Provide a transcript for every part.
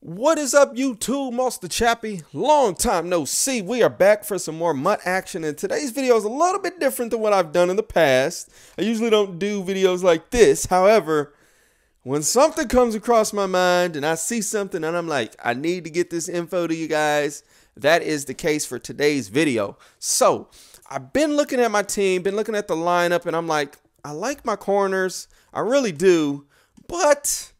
What is up, YouTube? Master Chappie. Long time no see. We are back for some more MUT action, and today's video is a little bit different than what I've done in the past. I usually don't do videos like this. However, when something comes across my mind and I see something and I'm like, I need to get this info to you guys, that is the case for today's video. So I've been looking at my team, been looking at the lineup, and I'm like, I like my corners. I really do, but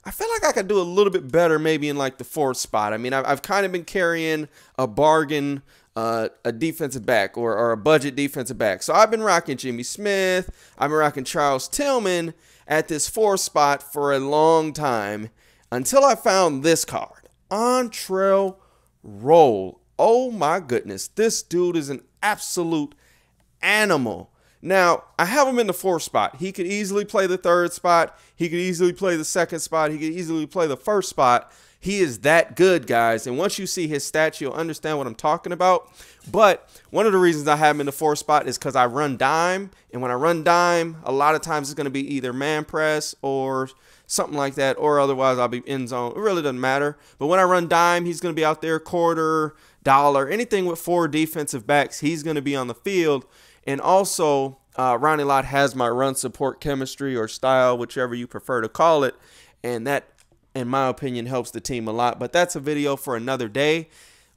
I feel like I could do a little bit better maybe in like the fourth spot. I mean, I've kind of been carrying a bargain, a defensive back or a budget defensive back. So I've been rocking Jimmy Smith. I've been rocking Charles Tillman at this fourth spot for a long time until I found this card, Antrel Rolle. Oh my goodness, this dude is an absolute animal. Now, I have him in the fourth spot. He could easily play the third spot. He could easily play the second spot. He could easily play the first spot. He is that good, guys. And once you see his stats, you'll understand what I'm talking about. But one of the reasons I have him in the fourth spot is because I run dime. And when I run dime, a lot of times it's going to be either man press or something like that, or otherwise I'll be end zone. It really doesn't matter. But when I run dime, he's going to be out there quarter, dollar, anything with four defensive backs, he's going to be on the field. And also, Ronnie Lott has my run support chemistry or style, whichever you prefer to call it. And that, in my opinion, helps the team a lot. But that's a video for another day.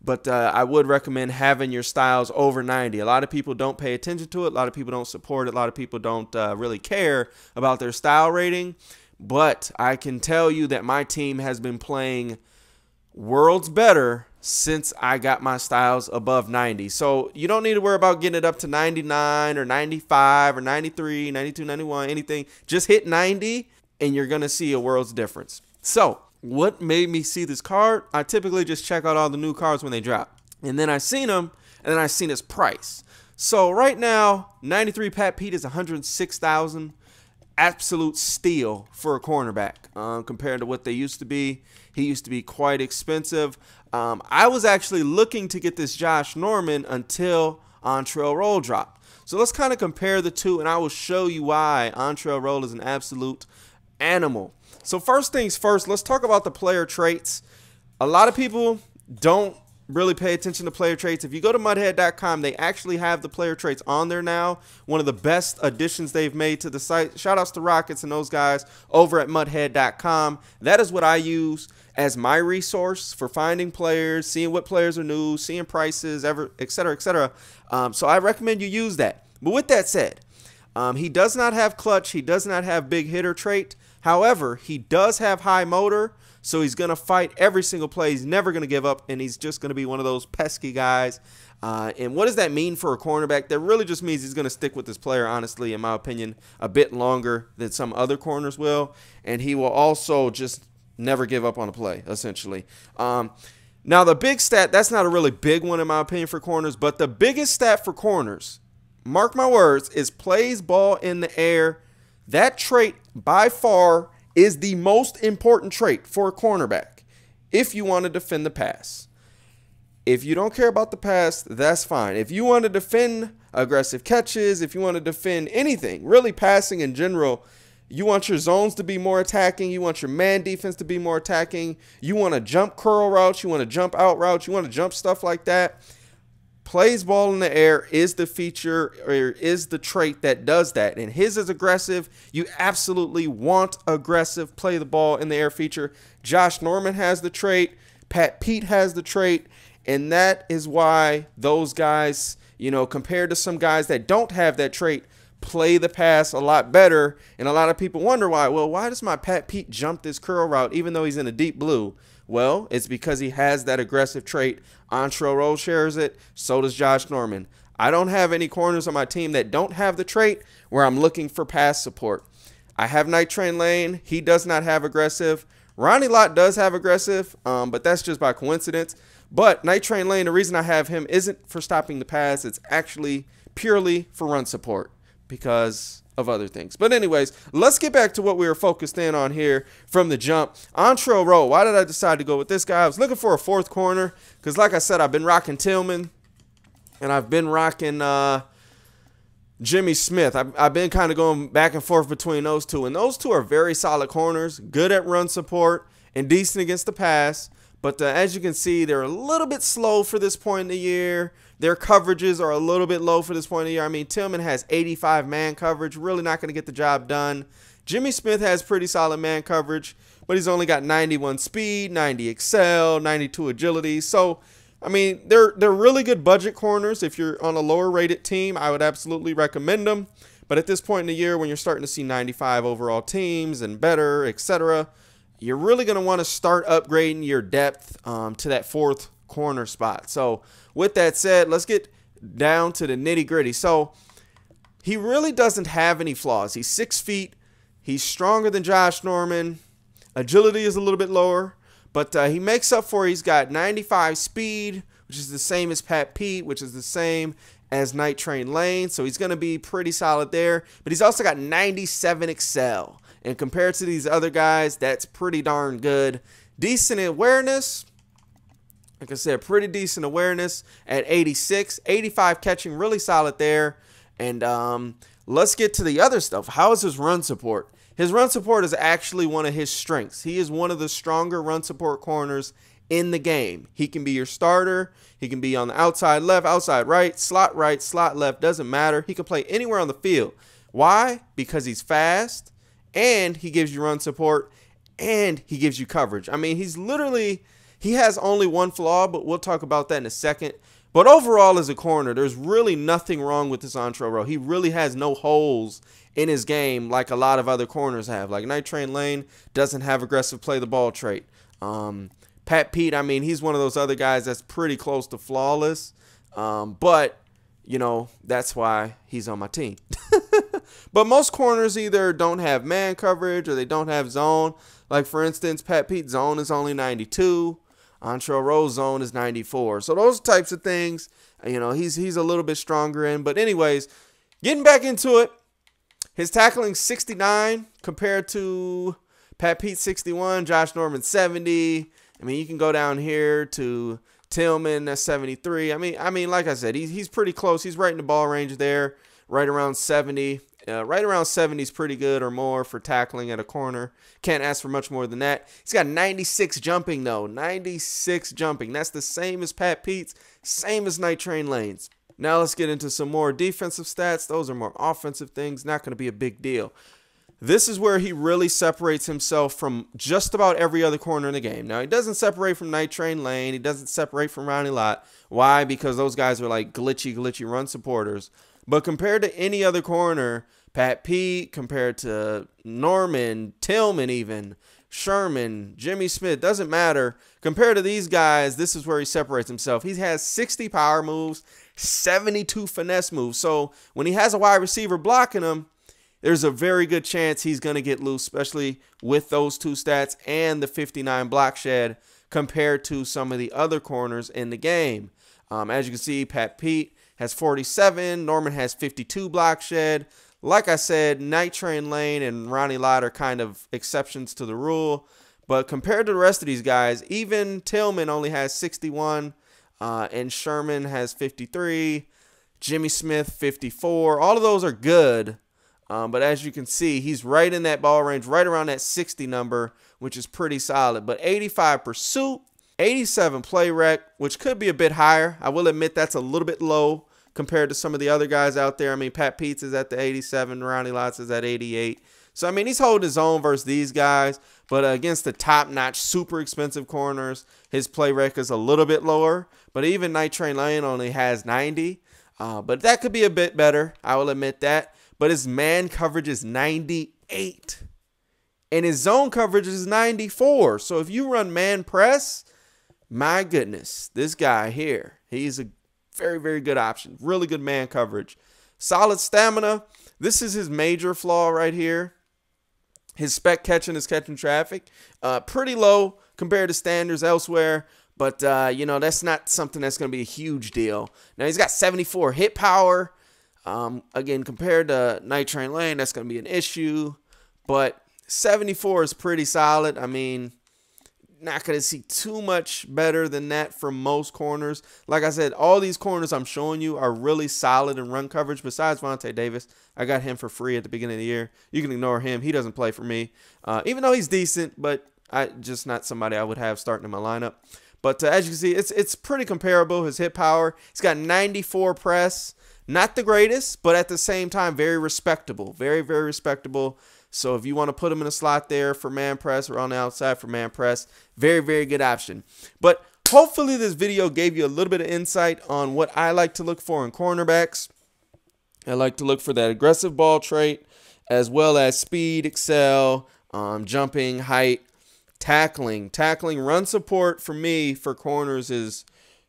But I would recommend having your styles over 90. A lot of people don't pay attention to it. A lot of people don't support it. A lot of people don't really care about their style rating. But I can tell you that my team has been playing worlds better since I got my styles above 90. So you don't need to worry about getting it up to 99 or 95 or 93, 92, 91, anything. Just hit 90 and you're going to see a world's difference. So what made me see this card? I typically just check out all the new cards when they drop. And then I seen them and then I seen his price. So right now, 93 Pat Pete is $106,000. Absolute steal for a cornerback compared to what they used to be. He used to be quite expensive. I was actually looking to get this Josh Norman until Antrel Rolle dropped. So let's kind of compare the two, and I will show you why Antrel Rolle is an absolute animal. So first things first, let's talk about the player traits. A lot of people don't really pay attention to player traits. If you go to muthead.com, they actually have the player traits on there now. One of the best additions they've made to the site. Shout outs to Rockets and those guys over at muthead.com. That is what I use as my resource for finding players, seeing what players are new, seeing prices, et cetera, et cetera. So I recommend you use that. But with that said, he does not have clutch. He does not have big hitter trait. However, he does have high motor. So he's going to fight every single play. He's never going to give up, and he's just going to be one of those pesky guys. And what does that mean for a cornerback? That really just means he's going to stick with this player, honestly, in my opinion, a bit longer than some other corners will. And he will also just never give up on a play, essentially. Now, the big stat, that's not a really big one in my opinion for corners, but the biggest stat for corners, mark my words, is plays ball in the air. That trait, by far, is the most important trait for a cornerback if you want to defend the pass. If you don't care about the pass, that's fine. If you want to defend aggressive catches, if you want to defend anything, really passing in general, you want your zones to be more attacking, you want your man defense to be more attacking, you want to jump curl routes, you want to jump out routes, you want to jump stuff like that. Plays ball in the air is the feature or is the trait that does that. And his is aggressive. You absolutely want aggressive play the ball in the air feature. Josh Norman has the trait. Pat Pete has the trait. And that is why those guys, you know, compared to some guys that don't have that trait, play the pass a lot better. And a lot of people wonder why. Well, why does my Pat Pete jump this curl route even though he's in a deep blue? Well, it's because he has that aggressive trait. Antrel Rolle shares it. So does Josh Norman. I don't have any corners on my team that don't have the trait where I'm looking for pass support. I have Night Train Lane. He does not have aggressive. Ronnie Lott does have aggressive, but that's just by coincidence. But Night Train Lane, the reason I have him isn't for stopping the pass. It's actually purely for run support because of other things. But anyways, let's get back to what we were focused in on here from the jump. Antrel Rolle. Why did I decide to go with this guy? I was looking for a fourth corner because, like I said, I've been rocking Tillman and I've been rocking Jimmy Smith. I've been kind of going back and forth between those two, and those two are very solid corners, good at run support and decent against the pass. But as you can see, they're a little bit slow for this point in the year. Their coverages are a little bit low for this point in the year. I mean, Tillman has 85 man coverage, really not going to get the job done. Jimmy Smith has pretty solid man coverage, but he's only got 91 speed, 90 excel, 92 agility. So, I mean, they're really good budget corners. If you're on a lower rated team, I would absolutely recommend them. But at this point in the year, when you're starting to see 95 overall teams and better, etc., you're really going to want to start upgrading your depth to that fourth corner spot. So with that said, let's get down to the nitty gritty. So he really doesn't have any flaws. He's 6 feet. He's stronger than Josh Norman. Agility is a little bit lower, but he makes up for it. He's got 95 speed, which is the same as Pat Pete, which is the same as Night Train Lane. So he's going to be pretty solid there. But he's also got 97 excel. And compared to these other guys, that's pretty darn good. Decent awareness. Like I said, pretty decent awareness at 86. 85 catching, really solid there. And let's get to the other stuff. How is his run support? His run support is actually one of his strengths. He is one of the stronger run support corners in the game. He can be your starter. He can be on the outside left, outside right, slot left, doesn't matter. He can play anywhere on the field. Why? Because he's fast, and he gives you run support, and he gives you coverage. I mean, he has only one flaw, but we'll talk about that in a second. But overall, as a corner, there's really nothing wrong with this Antrel Rolle. He really has no holes in his game like a lot of other corners have. Like Night Train Lane doesn't have aggressive play the ball trait. Pat Pete, I mean, he's one of those other guys that's pretty close to flawless. But, you know, that's why he's on my team. But most corners either don't have man coverage or they don't have zone. Like, for instance, Pat Pete's zone is only 92. Antrel Rolle's zone is 94. So those types of things, you know, he's a little bit stronger in. But anyways, getting back into it, his tackling 69 compared to Pat Pete 61, Josh Norman 70. I mean, you can go down here to Tillman, that's 73. I mean, like I said, he's pretty close. He's right in the ball range there, right around 70. Right around 70 is pretty good or more for tackling at a corner. Can't ask for much more than that. He's got 96 jumping, though. 96 jumping. That's the same as Pat Pete's, same as Night Train Lane's. Now let's get into some more defensive stats. Those are more offensive things. Not going to be a big deal. This is where he really separates himself from just about every other corner in the game. Now, he doesn't separate from Night Train Lane. He doesn't separate from Ronnie Lott. Why? Because those guys are like glitchy run supporters. But compared to any other corner, Pat Pete, compared to Norman, Tillman even, Sherman, Jimmy Smith, doesn't matter. Compared to these guys, this is where he separates himself. He has 60 power moves, 72 finesse moves. So when he has a wide receiver blocking him, there's a very good chance he's going to get loose, especially with those two stats and the 59 block shed compared to some of the other corners in the game. As you can see, Pat Pete has 47. Norman has 52 block shed. Like I said, Night Train Lane and Ronnie Lott are kind of exceptions to the rule. But compared to the rest of these guys, even Tillman only has 61, and Sherman has 53. Jimmy Smith, 54. All of those are good. But as you can see, he's right in that ball range, right around that 60 number, which is pretty solid. But 85 pursuit, 87 play rec, which could be a bit higher. I will admit that's a little bit low compared to some of the other guys out there. I mean, Pat Pete's is at the 87, Ronnie Lott's is at 88. So, I mean, he's holding his own versus these guys. But against the top-notch, super expensive corners, his play rec is a little bit lower. But even Night Train Lane only has 90. But that could be a bit better. I will admit that. But his man coverage is 98. And his zone coverage is 94. So if you run man press, my goodness, this guy here, he's a very, very good option. Really good man coverage. Solid stamina. This is his major flaw right here. His spec catching is catching traffic. Pretty low compared to standards elsewhere. But, you know, that's not something that's going to be a huge deal. Now, he's got 74 hit power. Again, compared to Night Train Lane, that's going to be an issue. But 74 is pretty solid. I mean, not going to see too much better than that from most corners. Like I said, all these corners I'm showing you are really solid in run coverage. Besides Vontae Davis, I got him for free at the beginning of the year. You can ignore him. He doesn't play for me. Even though he's decent, but Just not somebody I would have starting in my lineup. But as you can see, it's pretty comparable. His hit power, he's got 94 press. Not the greatest, but at the same time, very respectable. Very, very respectable. So if you want to put him in a slot there for man press or on the outside for man press, very, very good option. But hopefully this video gave you a little bit of insight on what I like to look for in cornerbacks. I like to look for that aggressive ball trait, as well as speed, excel, jumping, height, tackling. Run support for me for corners is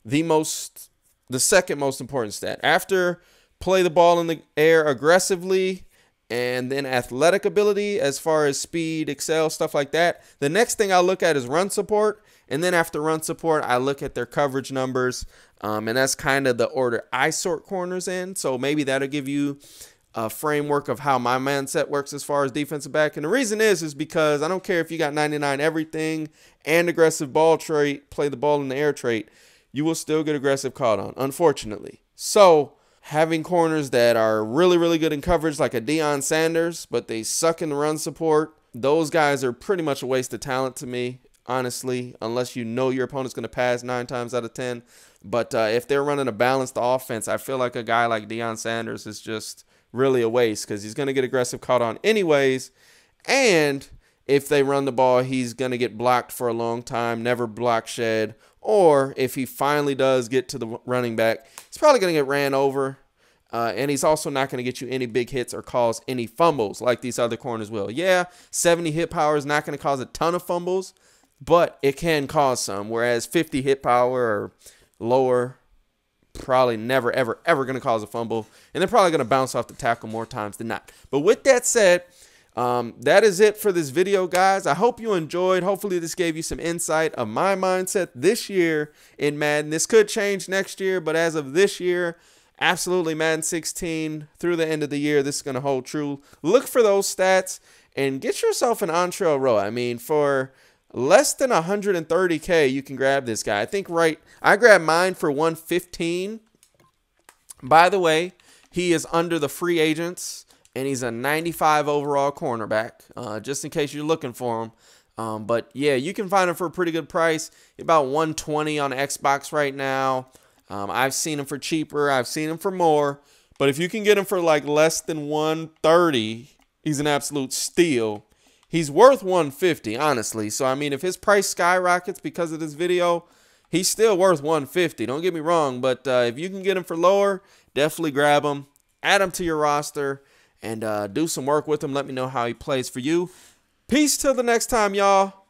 the second most important stat. After play the ball in the air aggressively, and then athletic ability as far as speed, excel, stuff like that. The next thing I look at is run support. And then after run support, I look at their coverage numbers. And that's kind of the order I sort corners in. So maybe that'll give you a framework of how my mindset works as far as defensive back. And the reason is because I don't care if you got 99 everything and aggressive ball trait, play the ball in the air trait, you will still get aggressive caught on, unfortunately. So having corners that are really, really good in coverage, like a Deion Sanders, but they suck in the run support, those guys are pretty much a waste of talent to me, honestly, unless you know your opponent's going to pass 9 times out of 10. But if they're running a balanced offense, I feel like a guy like Deion Sanders is just really a waste because he's going to get aggressive caught on anyways. And if they run the ball, he's going to get blocked for a long time, never block shed. Or if he finally does get to the running back, he's probably going to get ran over. And he's also not going to get you any big hits or cause any fumbles like these other corners will. Yeah, 70 hit power is not going to cause a ton of fumbles, but it can cause some. Whereas 50 hit power or lower, probably never, ever, ever going to cause a fumble. And they're probably going to bounce off the tackle more times than not. But with that said, that is it for this video, guys. I hope you enjoyed. Hopefully this gave you some insight of my mindset this year in Madden. This could change next year, but as of this year, absolutely Madden 16 through the end of the year, this is going to hold true. Look for those stats and get yourself an Antrel Rolle. I mean, for less than 130K, you can grab this guy. I think I grabbed mine for 115. By the way, he is under the free agents. And he's a 95 overall cornerback, just in case you're looking for him. But, yeah, you can find him for a pretty good price, about 120 on Xbox right now. I've seen him for cheaper. I've seen him for more. But if you can get him for, like, less than 130, he's an absolute steal. He's worth 150, honestly. So, I mean, if his price skyrockets because of this video, he's still worth 150. Don't get me wrong. But if you can get him for lower, definitely grab him. Add him to your roster. And do some work with him. Let me know how he plays for you. Peace till the next time, y'all.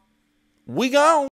We gone.